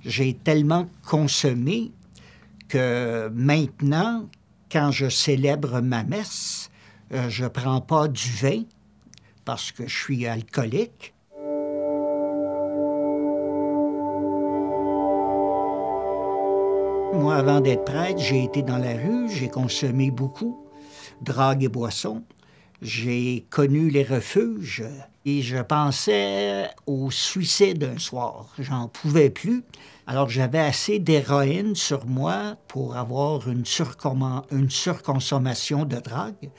J'ai tellement consommé que maintenant, quand je célèbre ma messe, je ne prends pas du vin parce que je suis alcoolique. Moi, avant d'être prêtre, j'ai été dans la rue, j'ai consommé beaucoup, drogue et boissons. J'ai connu les refuges et je pensais au suicide un soir. J'en pouvais plus. Alors j'avais assez d'héroïne sur moi pour avoir une surconsommation de drogue.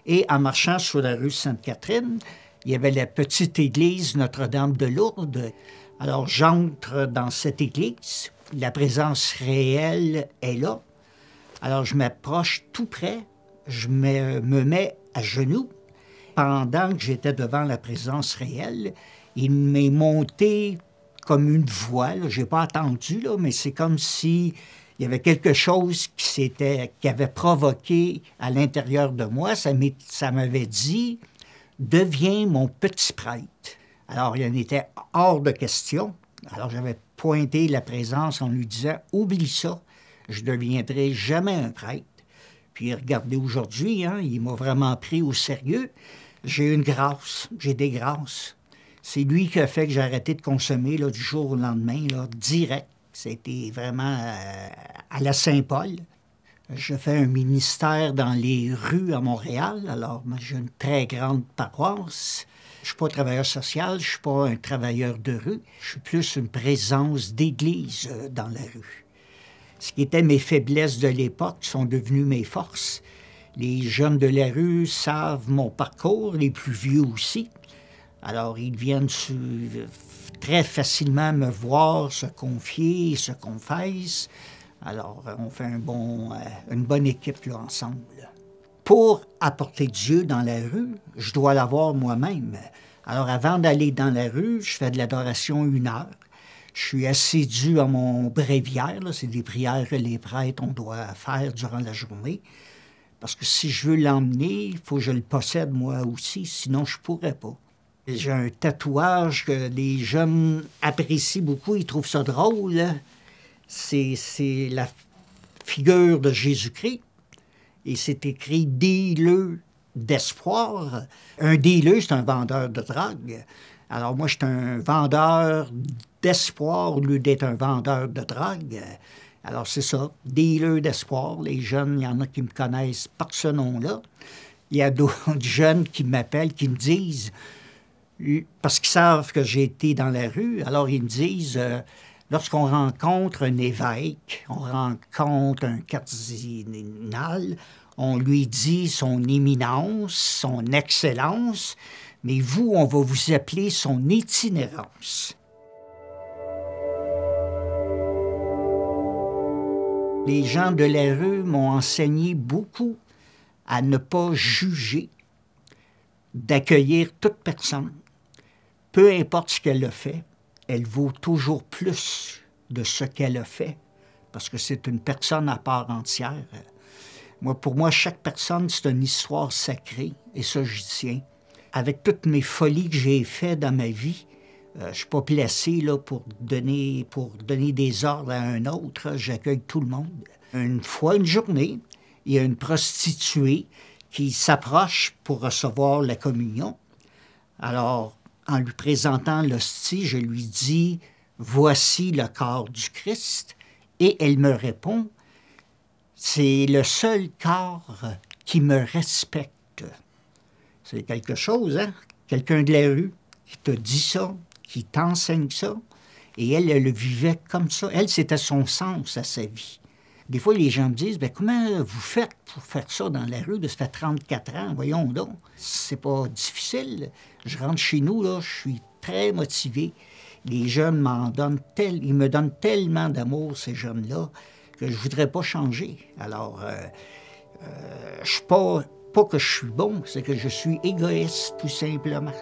Et en marchant sur la rue Sainte-Catherine, il y avait la petite église Notre-Dame de Lourdes. Alors j'entre dans cette église. La présence réelle est là. Alors je m'approche tout près. Je me mets à genoux. Pendant que j'étais devant la présence réelle, il m'est monté comme une voix. Je n'ai pas attendu, là, mais c'est comme s'il y avait quelque chose qui avait provoqué à l'intérieur de moi. Ça m'avait dit « Deviens mon petit prêtre ». Alors, il en était hors de question. Alors, j'avais pointé la présence en lui disant « Oublie ça, je ne deviendrai jamais un prêtre ». Puis regardez aujourd'hui, hein, il m'a vraiment pris au sérieux. J'ai une grâce, j'ai des grâces. C'est lui qui a fait que j'ai arrêté de consommer là, du jour au lendemain, là, direct. C'était vraiment à la Saint-Paul. Je fais un ministère dans les rues à Montréal. Alors, j'ai une très grande paroisse. Je ne suis pas travailleur social, je ne suis pas un travailleur de rue. Je suis plus une présence d'église dans la rue. Ce qui étaient mes faiblesses de l'époque sont devenues mes forces. Les jeunes de la rue savent mon parcours, les plus vieux aussi. Alors, ils viennent très facilement me voir, se confier, se confessent. Alors, on fait une bonne équipe là, ensemble. Pour apporter Dieu dans la rue, je dois l'avoir moi-même. Alors, avant d'aller dans la rue, je fais de l'adoration 1 heure. Je suis assidu à mon bréviaire, c'est des prières que les prêtres on doit faire durant la journée. Parce que si je veux l'emmener, il faut que je le possède moi aussi, sinon je ne pourrais pas. J'ai un tatouage que les jeunes apprécient beaucoup, ils trouvent ça drôle. C'est la figure de Jésus-Christ. Et c'est écrit « Dealeux d'espoir ». Un dealer, c'est un vendeur de drogue. Alors moi, je suis un vendeur d'espoir au lieu d'être un vendeur de drogue. Alors c'est ça, dealer d'espoir. Les jeunes, il y en a qui me connaissent par ce nom-là. Il y a d'autres jeunes qui m'appellent, qui me disent, parce qu'ils savent que j'ai été dans la rue, alors ils me disent, lorsqu'on rencontre un évêque, on rencontre un cardinal, on lui dit son éminence, son excellence, mais vous, on va vous appeler son itinérance. Les gens de la rue m'ont enseigné beaucoup à ne pas juger, d'accueillir toute personne. Peu importe ce qu'elle a fait, elle vaut toujours plus de ce qu'elle a fait, parce que c'est une personne à part entière. Pour moi, chaque personne, c'est une histoire sacrée, et ça, j'y tiens. Avec toutes mes folies que j'ai faites dans ma vie, je ne suis pas placé là, pour donner des ordres à un autre. J'accueille tout le monde. Une fois une journée, il y a une prostituée qui s'approche pour recevoir la communion. Alors, en lui présentant l'hostie, je lui dis « Voici le corps du Christ ». Et elle me répond « C'est le seul corps qui me respecte ». C'est quelque chose, hein? Quelqu'un de la rue qui te dit ça, qui t'enseigne ça, et elle le vivait comme ça. Elle, c'était son sens à sa vie. Des fois, les gens me disent, « Comment vous faites pour faire ça dans la rue? Ça fait 34 ans, voyons donc. C'est pas difficile. Je rentre chez nous, là, je suis très motivé. Les jeunes ils me donnent tellement d'amour, ces jeunes-là, que je voudrais pas changer. Alors, je suis pas que je suis bon, c'est que je suis égoïste, tout simplement.